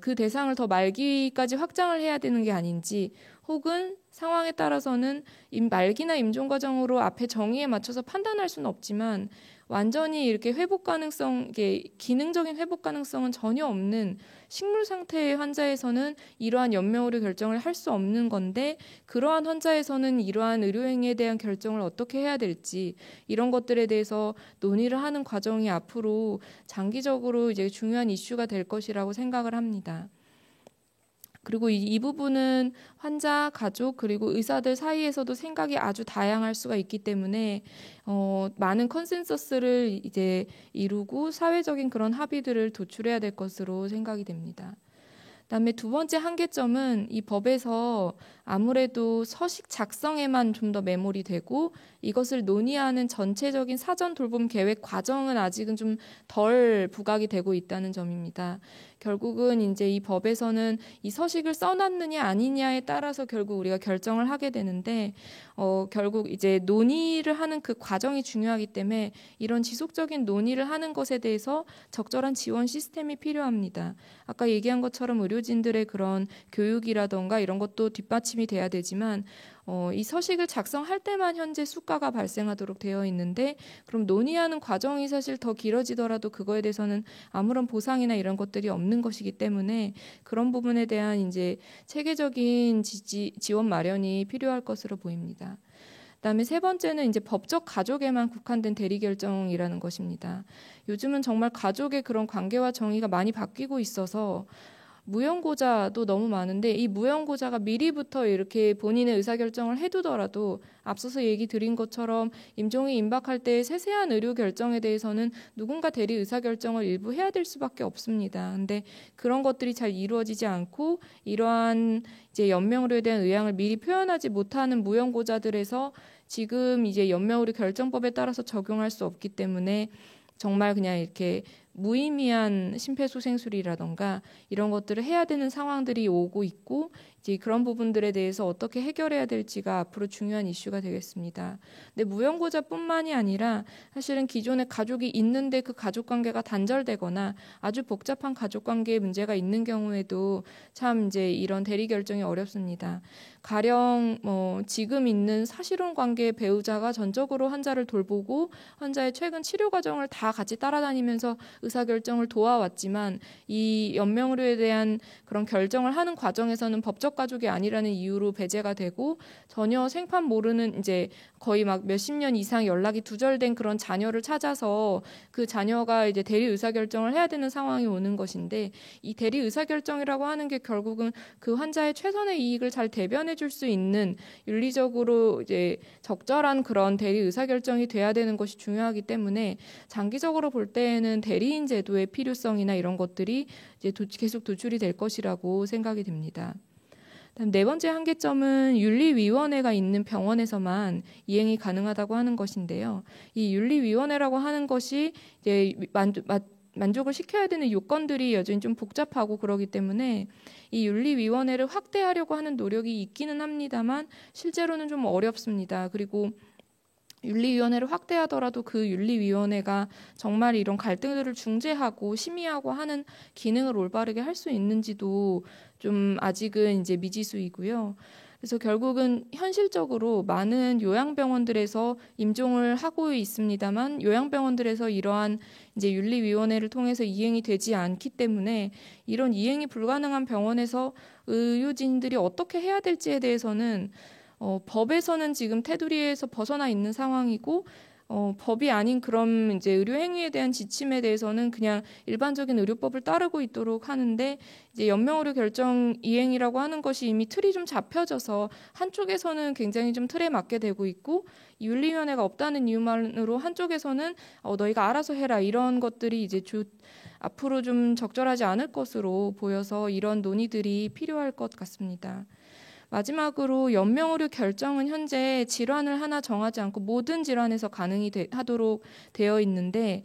그 대상을 더 말기까지 확장을 해야 되는 게 아닌지 혹은 상황에 따라서는 말기나 임종 과정으로 앞에 정의에 맞춰서 판단할 수는 없지만 완전히 이렇게 회복 가능성, 이게 기능적인 회복 가능성은 전혀 없는 식물 상태의 환자에서는 이러한 연명의료 결정을 할 수 없는 건데 그러한 환자에서는 이러한 의료행위에 대한 결정을 어떻게 해야 될지 이런 것들에 대해서 논의를 하는 과정이 앞으로 장기적으로 이제 중요한 이슈가 될 것이라고 생각을 합니다. 그리고 이 부분은 환자, 가족 그리고 의사들 사이에서도 생각이 아주 다양할 수가 있기 때문에 많은 컨센서스를 이제 이루고 사회적인 그런 합의들을 도출해야 될 것으로 생각이 됩니다. 그다음에 두 번째 한계점은 이 법에서 아무래도 서식 작성에만 좀 더 매몰이 되고 이것을 논의하는 전체적인 사전 돌봄 계획 과정은 아직은 좀 덜 부각이 되고 있다는 점입니다. 결국은 이제 이 법에서는 이 서식을 써놨느냐 아니냐에 따라서 결국 우리가 결정을 하게 되는데 결국 이제 논의를 하는 그 과정이 중요하기 때문에 이런 지속적인 논의를 하는 것에 대해서 적절한 지원 시스템이 필요합니다. 아까 얘기한 것처럼 의료진들의 그런 교육이라던가 이런 것도 뒷받침이 돼야 되지만 이 서식을 작성할 때만 현재 수가가 발생하도록 되어 있는데 그럼 논의하는 과정이 사실 더 길어지더라도 그거에 대해서는 아무런 보상이나 이런 것들이 없는 것이기 때문에 그런 부분에 대한 이제 체계적인 지원 마련이 필요할 것으로 보입니다. 그다음에 세 번째는 이제 법적 가족에만 국한된 대리 결정이라는 것입니다. 요즘은 정말 가족의 그런 관계와 정의가 많이 바뀌고 있어서 무연고자도 너무 많은데 이 무연고자가 미리부터 이렇게 본인의 의사결정을 해두더라도 앞서서 얘기 드린 것처럼 임종이 임박할 때 세세한 의료 결정에 대해서는 누군가 대리 의사결정을 일부 해야 될 수밖에 없습니다. 근데 그런 것들이 잘 이루어지지 않고 이러한 이제 연명의료에 대한 의향을 미리 표현하지 못하는 무연고자들에서 지금 이제 연명의료 결정법에 따라서 적용할 수 없기 때문에 정말 그냥 이렇게 무의미한 심폐소생술이라던가 이런 것들을 해야 되는 상황들이 오고 있고 이제 그런 부분들에 대해서 어떻게 해결해야 될지가 앞으로 중요한 이슈가 되겠습니다. 근데 무연고자뿐만이 아니라 사실은 기존에 가족이 있는데 그 가족관계가 단절되거나 아주 복잡한 가족관계에 문제가 있는 경우에도 참 이제 이런 대리 결정이 어렵습니다. 가령 지금 있는 사실혼 관계의 배우자가 전적으로 환자를 돌보고 환자의 최근 치료 과정을 다 같이 따라다니면서 의사결정을 도와왔지만 이 연명의료에 대한 그런 결정을 하는 과정에서는 법적 가족이 아니라는 이유로 배제가 되고 전혀 생판 모르는 이제 거의 막 몇십 년 이상 연락이 두절된 그런 자녀를 찾아서 그 자녀가 이제 대리 의사결정을 해야 되는 상황이 오는 것인데 이 대리 의사결정이라고 하는 게 결국은 그 환자의 최선의 이익을 잘 대변해 줄 수 있는 윤리적으로 이제 적절한 그런 대리 의사결정이 돼야 되는 것이 중요하기 때문에 장기적으로 볼 때에는 대리인 제도의 필요성이나 이런 것들이 이제 계속 도출이 될 것이라고 생각이 됩니다. 다음 네 번째 한계점은 윤리위원회가 있는 병원에서만 이행이 가능하다고 하는 것인데요. 이 윤리위원회라고 하는 것이 이제 만족을 시켜야 되는 요건들이 여전히 좀 복잡하고 그러기 때문에 이 윤리위원회를 확대하려고 하는 노력이 있기는 합니다만 실제로는 좀 어렵습니다. 그리고 윤리위원회를 확대하더라도 그 윤리위원회가 정말 이런 갈등들을 중재하고 심의하고 하는 기능을 올바르게 할 수 있는지도 좀 아직은 이제 미지수이고요. 그래서 결국은 현실적으로 많은 요양병원들에서 임종을 하고 있습니다만 요양병원들에서 이러한 이제 윤리위원회를 통해서 이행이 되지 않기 때문에 이런 이행이 불가능한 병원에서 의료진들이 어떻게 해야 될지에 대해서는 법에서는 지금 테두리에서 벗어나 있는 상황이고 법이 아닌 그런 이제 의료 행위에 대한 지침에 대해서는 그냥 일반적인 의료법을 따르고 있도록 하는데 이제 연명의료 결정 이행이라고 하는 것이 이미 틀이 좀 잡혀져서 한쪽에서는 굉장히 좀 틀에 맞게 되고 있고 윤리위원회가 없다는 이유만으로 한쪽에서는 너희가 알아서 해라 이런 것들이 이제 앞으로 좀 적절하지 않을 것으로 보여서 이런 논의들이 필요할 것 같습니다. 마지막으로 연명의료 결정은 현재 질환을 하나 정하지 않고 모든 질환에서 하도록 되어 있는데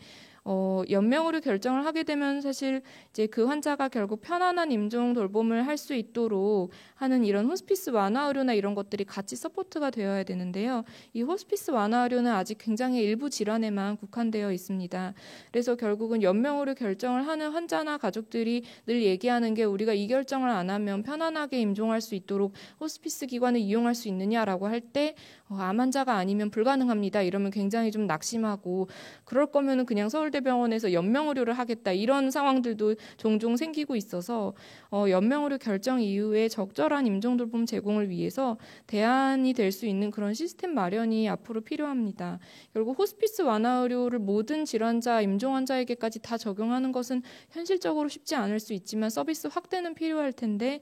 연명의료 결정을 하게 되면 사실 이제 그 환자가 결국 편안한 임종 돌봄을 할 수 있도록 하는 이런 호스피스 완화 의료나 이런 것들이 같이 서포트가 되어야 되는데요. 이 호스피스 완화 의료는 아직 굉장히 일부 질환에만 국한되어 있습니다. 그래서 결국은 연명의료 결정을 하는 환자나 가족들이 늘 얘기하는 게 우리가 이 결정을 안 하면 편안하게 임종할 수 있도록 호스피스 기관을 이용할 수 있느냐라고 할 때 암 환자가 아니면 불가능합니다. 이러면 굉장히 좀 낙심하고 그럴 거면은 그냥 서울대병원에서 연명의료를 하겠다 이런 상황들도 종종 생기고 있어서 연명의료 결정 이후에 적절한 임종돌봄 제공을 위해서 대안이 될 수 있는 그런 시스템 마련이 앞으로 필요합니다. 결국 호스피스 완화 의료를 모든 질환자, 임종 환자에게까지 다 적용하는 것은 현실적으로 쉽지 않을 수 있지만 서비스 확대는 필요할 텐데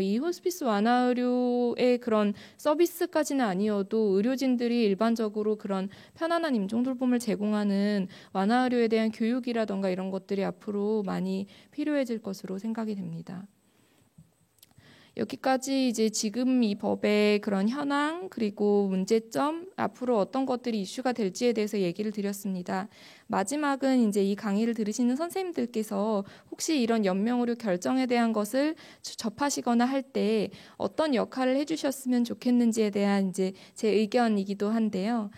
이 호스피스 완화 의료의 그런 서비스까지는 아니어도 의료진들이 일반적으로 그런 편안한 임종돌봄을 제공하는 완화 의료에 대한 교육이라던가 이런 것들이 앞으로 많이 필요해질 것으로 생각이 됩니다. 여기까지 이제 지금 이 법의 그런 현황 그리고 문제점 앞으로 어떤 것들이 이슈가 될지에 대해서 얘기를 드렸습니다. 마지막은 이제 이 강의를 들으시는 선생님들께서 혹시 이런 연명의료 결정에 대한 것을 접하시거나 할 때 어떤 역할을 해주셨으면 좋겠는지에 대한 이제 제 의견이기도 한데요.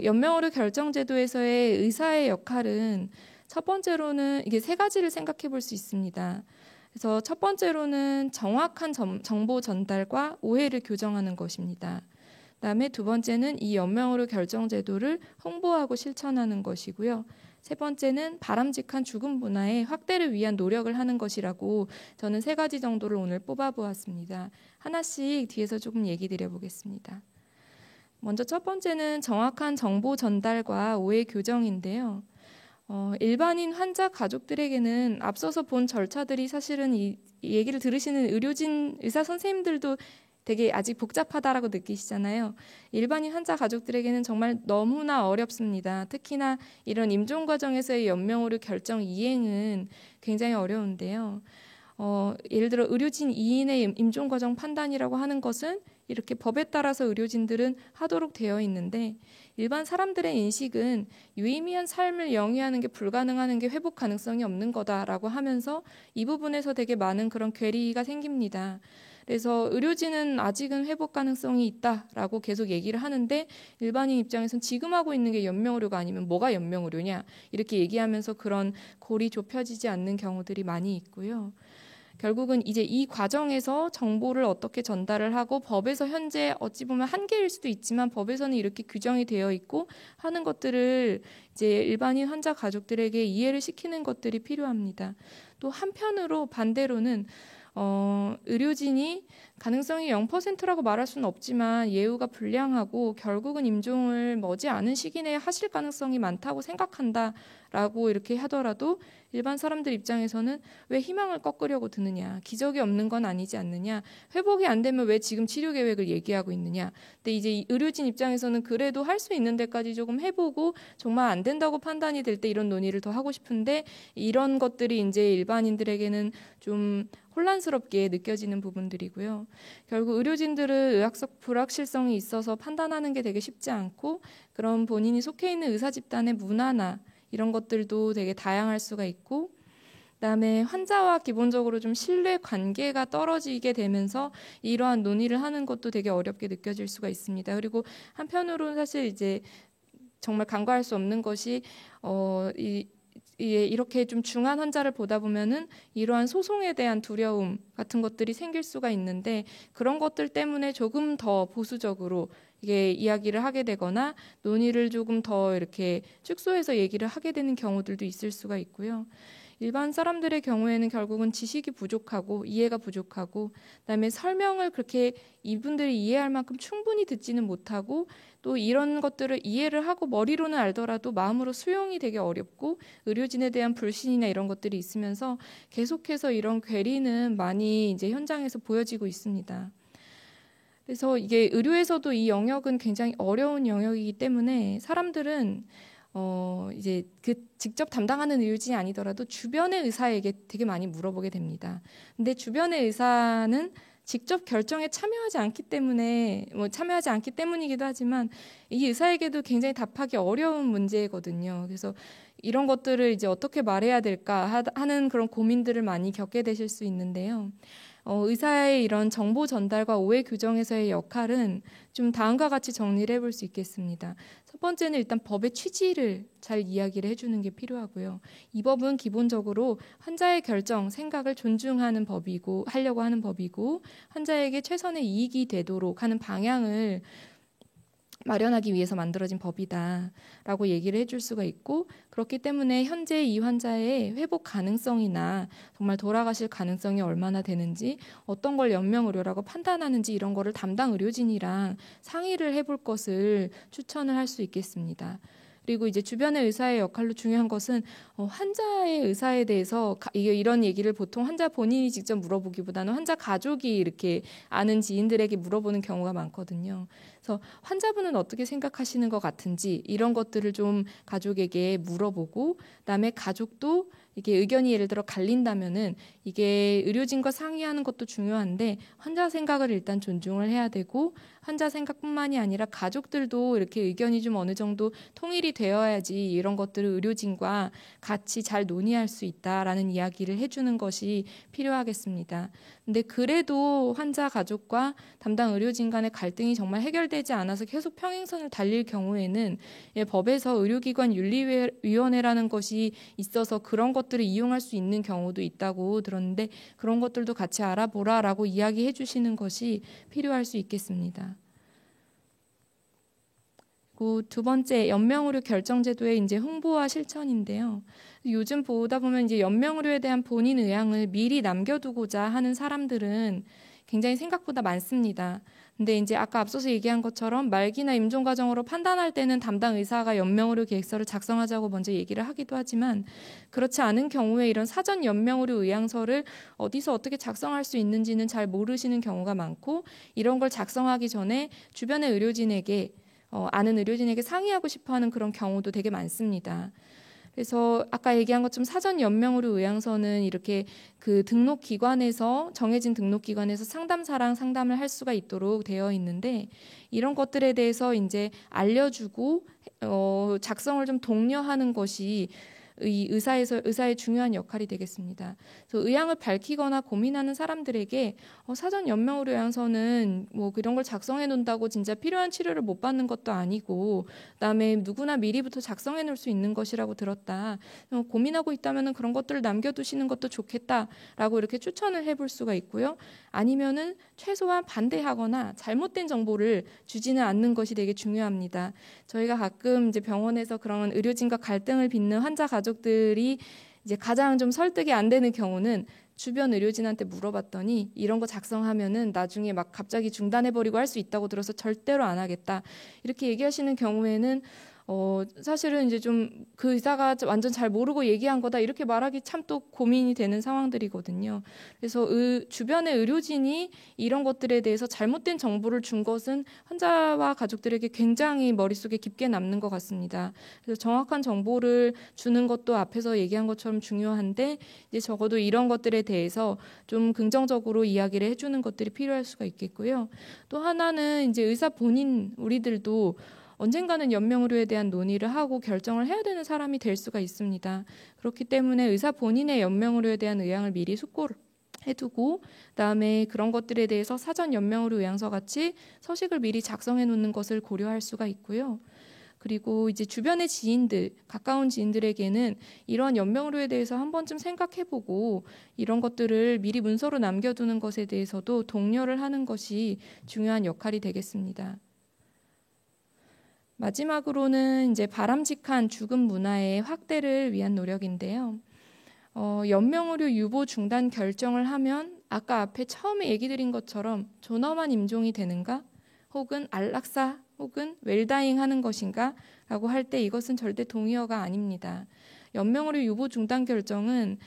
연명의료 결정제도에서의 의사의 역할은 첫 번째로는 이게 세 가지를 생각해 볼 수 있습니다. 그래서 첫 번째로는 정확한 정보 전달과 오해를 교정하는 것입니다. 그다음에 두 번째는 이 연명의료 결정 제도를 홍보하고 실천하는 것이고요. 세 번째는 바람직한 죽음 문화의 확대를 위한 노력을 하는 것이라고 저는 세 가지 정도를 오늘 뽑아보았습니다. 하나씩 뒤에서 조금 얘기 드려보겠습니다. 먼저 첫 번째는 정확한 정보 전달과 오해 교정인데요. 일반인 환자 가족들에게는 앞서서 본 절차들이 사실은 이 얘기를 들으시는 의료진, 의사 선생님들도 되게 아직 복잡하다라고 느끼시잖아요. 일반인 환자 가족들에게는 정말 너무나 어렵습니다. 특히나 이런 임종 과정에서의 연명의료 결정 이행은 굉장히 어려운데요. 예를 들어 의료진 2인의 임종 과정 판단이라고 하는 것은 이렇게 법에 따라서 의료진들은 하도록 되어 있는데 일반 사람들의 인식은 유의미한 삶을 영위하는 게 불가능하는 게 회복 가능성이 없는 거다라고 하면서 이 부분에서 되게 많은 그런 괴리가 생깁니다. 그래서 의료진은 아직은 회복 가능성이 있다라고 계속 얘기를 하는데 일반인 입장에서는 지금 하고 있는 게 연명의료가 아니면 뭐가 연명의료냐 이렇게 얘기하면서 그런 골이 좁혀지지 않는 경우들이 많이 있고요. 결국은 이제 이 과정에서 정보를 어떻게 전달을 하고 법에서 현재 어찌 보면 한계일 수도 있지만 법에서는 이렇게 규정이 되어 있고 하는 것들을 이제 일반인 환자 가족들에게 이해를 시키는 것들이 필요합니다. 또 한편으로 반대로는 의료진이 가능성이 0%라고 말할 수는 없지만 예후가 불량하고 결국은 임종을 머지않은 시기 내에 하실 가능성이 많다고 생각한다라고 이렇게 하더라도 일반 사람들 입장에서는 왜 희망을 꺾으려고 드느냐, 기적이 없는 건 아니지 않느냐, 회복이 안 되면 왜 지금 치료 계획을 얘기하고 있느냐. 근데 이제 의료진 입장에서는 그래도 할 수 있는 데까지 조금 해보고 정말 안 된다고 판단이 될 때 이런 논의를 더 하고 싶은데 이런 것들이 이제 일반인들에게는 좀 혼란스럽게 느껴지는 부분들이고요. 결국 의료진들은 의학적 불확실성이 있어서 판단하는 게 되게 쉽지 않고 그런 본인이 속해 있는 의사 집단의 문화나 이런 것들도 되게 다양할 수가 있고 그다음에 환자와 기본적으로 좀 신뢰 관계가 떨어지게 되면서 이러한 논의를 하는 것도 되게 어렵게 느껴질 수가 있습니다. 그리고 한편으로는 사실 이제 정말 간과할 수 없는 것이 이렇게 좀 중한 환자를 보다 보면은 이러한 소송에 대한 두려움 같은 것들이 생길 수가 있는데 그런 것들 때문에 조금 더 보수적으로 이게 이야기를 하게 되거나 논의를 조금 더 이렇게 축소해서 얘기를 하게 되는 경우들도 있을 수가 있고요. 일반 사람들의 경우에는 결국은 지식이 부족하고 이해가 부족하고 그다음에 설명을 그렇게 이분들이 이해할 만큼 충분히 듣지는 못하고 또 이런 것들을 이해를 하고 머리로는 알더라도 마음으로 수용이 되게 어렵고 의료진에 대한 불신이나 이런 것들이 있으면서 계속해서 이런 괴리는 많이 이제 현장에서 보여지고 있습니다. 그래서 이게 의료에서도 이 영역은 굉장히 어려운 영역이기 때문에 사람들은 이제 그 직접 담당하는 의료진이 아니더라도 주변의 의사에게 되게 많이 물어보게 됩니다. 근데 주변의 의사는 직접 결정에 참여하지 않기 때문이기도 하지만 이 의사에게도 굉장히 답하기 어려운 문제거든요. 그래서 이런 것들을 이제 어떻게 말해야 될까 하는 그런 고민들을 많이 겪게 되실 수 있는데요. 의사의 이런 정보 전달과 오해 교정에서의 역할은 좀 다음과 같이 정리를 해볼 수 있겠습니다. 첫 번째는 일단 법의 취지를 잘 이야기를 해주는 게 필요하고요. 이 법은 기본적으로 환자의 결정, 생각을 존중하는 법이고 하려고 하는 법이고 환자에게 최선의 이익이 되도록 하는 방향을 마련하기 위해서 만들어진 법이다라고 얘기를 해줄 수가 있고 그렇기 때문에 현재 이 환자의 회복 가능성이나 정말 돌아가실 가능성이 얼마나 되는지 어떤 걸 연명의료라고 판단하는지 이런 거를 담당 의료진이랑 상의를 해볼 것을 추천을 할 수 있겠습니다. 그리고 이제 주변의 의사의 역할로 중요한 것은 환자의 의사에 대해서 이런 얘기를 보통 환자 본인이 직접 물어보기보다는 환자 가족이 이렇게 아는 지인들에게 물어보는 경우가 많거든요. 그래서 환자분은 어떻게 생각하시는 것 같은지 이런 것들을 좀 가족에게 물어보고 그다음에 가족도 이게 의견이 예를 들어 갈린다면은 이게 의료진과 상의하는 것도 중요한데 환자 생각을 일단 존중을 해야 되고 환자 생각뿐만이 아니라 가족들도 이렇게 의견이 좀 어느 정도 통일이 되어야지 이런 것들을 의료진과 같이 잘 논의할 수 있다라는 이야기를 해주는 것이 필요하겠습니다. 근데 그래도 환자 가족과 담당 의료진 간의 갈등이 정말 해결되지 않아서 계속 평행선을 달릴 경우에는 법에서 의료기관 윤리위원회라는 것이 있어서 그런 것 것들을 이용할 수 있는 경우도 있다고 들었는데 그런 것들도 같이 알아보라라고 이야기해 주시는 것이 필요할 수 있겠습니다. 그리고 두 번째, 연명의료 결정제도의 이제 홍보와 실천인데요. 요즘 보다 보면 이제 연명의료에 대한 본인 의향을 미리 남겨두고자 하는 사람들은 굉장히 생각보다 많습니다. 근데 이제 아까 앞서서 얘기한 것처럼 말기나 임종 과정으로 판단할 때는 담당 의사가 연명의료 계획서를 작성하자고 먼저 얘기를 하기도 하지만 그렇지 않은 경우에 이런 사전 연명의료 의향서를 어디서 어떻게 작성할 수 있는지는 잘 모르시는 경우가 많고 이런 걸 작성하기 전에 주변의 의료진에게 아는 의료진에게 상의하고 싶어하는 그런 경우도 되게 많습니다. 그래서 아까 얘기한 것처럼 사전 연명의료 의향서는 이렇게 그 등록기관에서 정해진 등록기관에서 상담사랑 상담을 할 수가 있도록 되어 있는데 이런 것들에 대해서 이제 알려주고 작성을 좀 독려하는 것이 이 의사의 중요한 역할이 되겠습니다. 그래서 의향을 밝히거나 고민하는 사람들에게 사전 연명의료 의향서는 뭐 그런 걸 작성해 놓는다고 진짜 필요한 치료를 못 받는 것도 아니고 그다음에 누구나 미리부터 작성해 놓을 수 있는 것이라고 들었다. 고민하고 있다면 그런 것들을 남겨두시는 것도 좋겠다라고 이렇게 추천을 해볼 수가 있고요. 아니면은 최소한 반대하거나 잘못된 정보를 주지는 않는 것이 되게 중요합니다. 저희가 가끔 이제 병원에서 그런 의료진과 갈등을 빚는 환자 가족들이 이제 가장 좀 설득이 안 되는 경우는 주변 의료진한테 물어봤더니 이런 거 작성하면은 나중에 막 갑자기 중단해버리고 할 수 있다고 들어서 절대로 안 하겠다. 이렇게 얘기하시는 경우에는 사실은 이제 좀 그 의사가 완전 잘 모르고 얘기한 거다 이렇게 말하기 참 또 고민이 되는 상황들이거든요. 그래서 주변의 의료진이 이런 것들에 대해서 잘못된 정보를 준 것은 환자와 가족들에게 굉장히 머릿속에 깊게 남는 것 같습니다. 그래서 정확한 정보를 주는 것도 앞에서 얘기한 것처럼 중요한데 이제 적어도 이런 것들에 대해서 좀 긍정적으로 이야기를 해주는 것들이 필요할 수가 있겠고요. 또 하나는 이제 의사 본인 우리들도 언젠가는 연명의료에 대한 논의를 하고 결정을 해야 되는 사람이 될 수가 있습니다. 그렇기 때문에 의사 본인의 연명의료에 대한 의향을 미리 숙고를 해두고 그다음에 그런 것들에 대해서 사전 연명의료 의향서 같이 서식을 미리 작성해 놓는 것을 고려할 수가 있고요. 그리고 이제 주변의 지인들, 가까운 지인들에게는 이런 연명의료에 대해서 한 번쯤 생각해보고 이런 것들을 미리 문서로 남겨두는 것에 대해서도 독려를 하는 것이 중요한 역할이 되겠습니다. 마지막으로는 이제 바람직한 죽음 문화의 확대를 위한 노력인데요. 연명의료 유보 중단 결정을 하면 아까 앞에 처음에 얘기 드린 것처럼 존엄한 임종이 되는가? 혹은 안락사 혹은 웰다잉 하는 것인가? 라고 할 때 이것은 절대 동의어가 아닙니다. 연명의료 유보 중단 결정은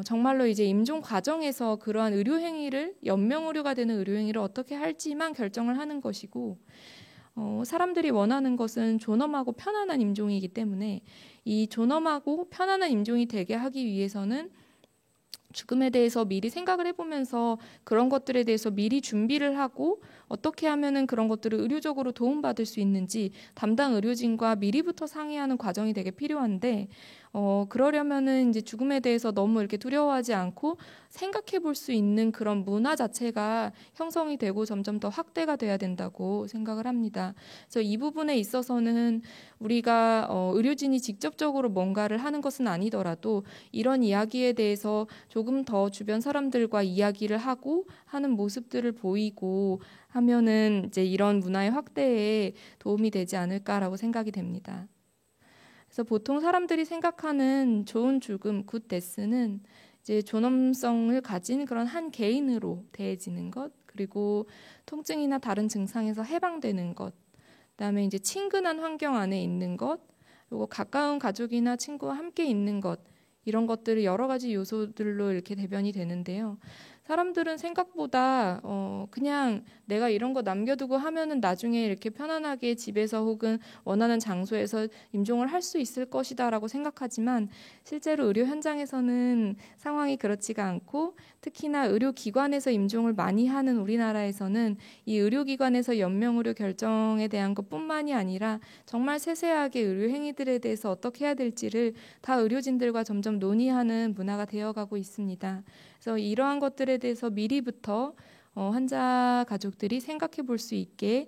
정말로 이제 임종 과정에서 그러한 의료행위를 연명의료가 되는 의료행위를 어떻게 할지만 결정을 하는 것이고 사람들이 원하는 것은 존엄하고 편안한 임종이기 때문에 이 존엄하고 편안한 임종이 되게 하기 위해서는 죽음에 대해서 미리 생각을 해보면서 그런 것들에 대해서 미리 준비를 하고 어떻게 하면은 그런 것들을 의료적으로 도움받을 수 있는지 담당 의료진과 미리부터 상의하는 과정이 되게 필요한데 그러려면은 이제 죽음에 대해서 너무 이렇게 두려워하지 않고 생각해 볼 수 있는 그런 문화 자체가 형성이 되고 점점 더 확대가 돼야 된다고 생각을 합니다. 그래서 이 부분에 있어서는 우리가 의료진이 직접적으로 뭔가를 하는 것은 아니더라도 이런 이야기에 대해서 조금 더 주변 사람들과 이야기를 하고 하는 모습들을 보이고 하면은 이제 이런 문화의 확대에 도움이 되지 않을까라고 생각이 됩니다. 그래서 보통 사람들이 생각하는 좋은 죽음, 굿 데스는 이제 존엄성을 가진 그런 한 개인으로 대해지는 것, 그리고 통증이나 다른 증상에서 해방되는 것, 그다음에 이제 친근한 환경 안에 있는 것, 그리고 가까운 가족이나 친구와 함께 있는 것, 이런 것들을 여러 가지 요소들로 이렇게 대변이 되는데요. 사람들은 생각보다 그냥 내가 이런 거 남겨두고 하면은 나중에 이렇게 편안하게 집에서 혹은 원하는 장소에서 임종을 할 수 있을 것이다라고 생각하지만 실제로 의료 현장에서는 상황이 그렇지가 않고 특히나 의료기관에서 임종을 많이 하는 우리나라에서는 이 의료기관에서 연명의료 결정에 대한 것뿐만이 아니라 정말 세세하게 의료 행위들에 대해서 어떻게 해야 될지를 다 의료진들과 점점 논의하는 문화가 되어가고 있습니다. 그래서 이러한 것들에 대해서 미리부터 환자 가족들이 생각해 볼 수 있게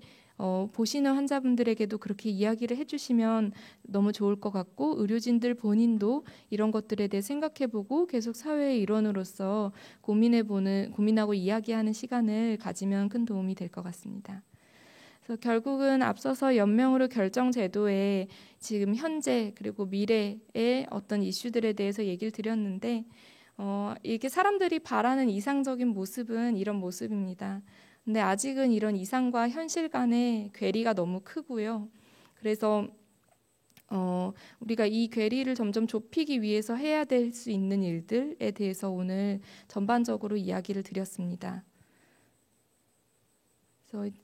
보시는 환자분들에게도 그렇게 이야기를 해주시면 너무 좋을 것 같고 의료진들 본인도 이런 것들에 대해 생각해보고 계속 사회의 일원으로서 고민하고 이야기하는 시간을 가지면 큰 도움이 될 것 같습니다. 그래서 결국은 앞서서 연명의료 결정 제도에 지금 현재 그리고 미래의 어떤 이슈들에 대해서 얘기를 드렸는데 이게 사람들이 바라는 이상적인 모습은 이런 모습입니다. 근데 아직은 이런 이상과 현실 간의 괴리가 너무 크고요. 그래서 우리가 이 괴리를 점점 좁히기 위해서 해야 될 수 있는 일들에 대해서 오늘 전반적으로 이야기를 드렸습니다. 그래서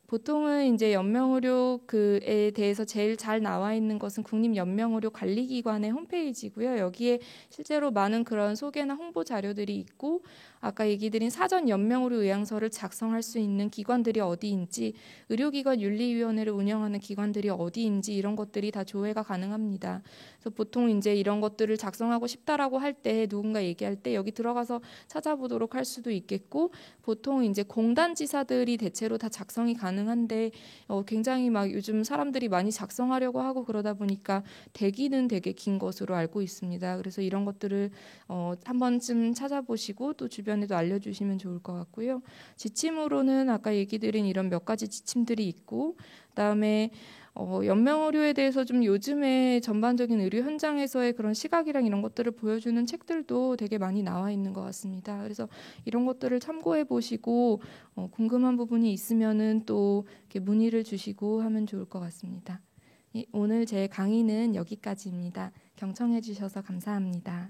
보통은 이제 연명의료에 대해서 제일 잘 나와 있는 것은 국립연명의료관리기관의 홈페이지고요. 여기에 실제로 많은 그런 소개나 홍보 자료들이 있고 아까 얘기 드린 사전 연명의료 의향서를 작성할 수 있는 기관들이 어디인지 의료기관 윤리위원회를 운영하는 기관들이 어디인지 이런 것들이 다 조회가 가능합니다. 그래서 보통 이제 이런 것들을 작성하고 싶다라고 할 때 누군가 얘기할 때 여기 들어가서 찾아보도록 할 수도 있겠고 보통 이제 공단지사들이 대체로 다 작성이 가능한데 굉장히 막 요즘 사람들이 많이 작성하려고 하고 그러다 보니까 대기는 되게 긴 것으로 알고 있습니다. 그래서 이런 것들을 한 번쯤 찾아보시고 또 주변에도 알려주시면 좋을 것 같고요. 지침으로는 아까 얘기 드린 이런 몇 가지 지침들이 있고 그다음에 연명의료에 대해서 좀 요즘에 전반적인 의료 현장에서의 그런 시각이랑 이런 것들을 보여주는 책들도 되게 많이 나와 있는 것 같습니다. 그래서 이런 것들을 참고해 보시고 궁금한 부분이 있으면은 또 이렇게 문의를 주시고 하면 좋을 것 같습니다. 오늘 제 강의는 여기까지입니다. 경청해 주셔서 감사합니다.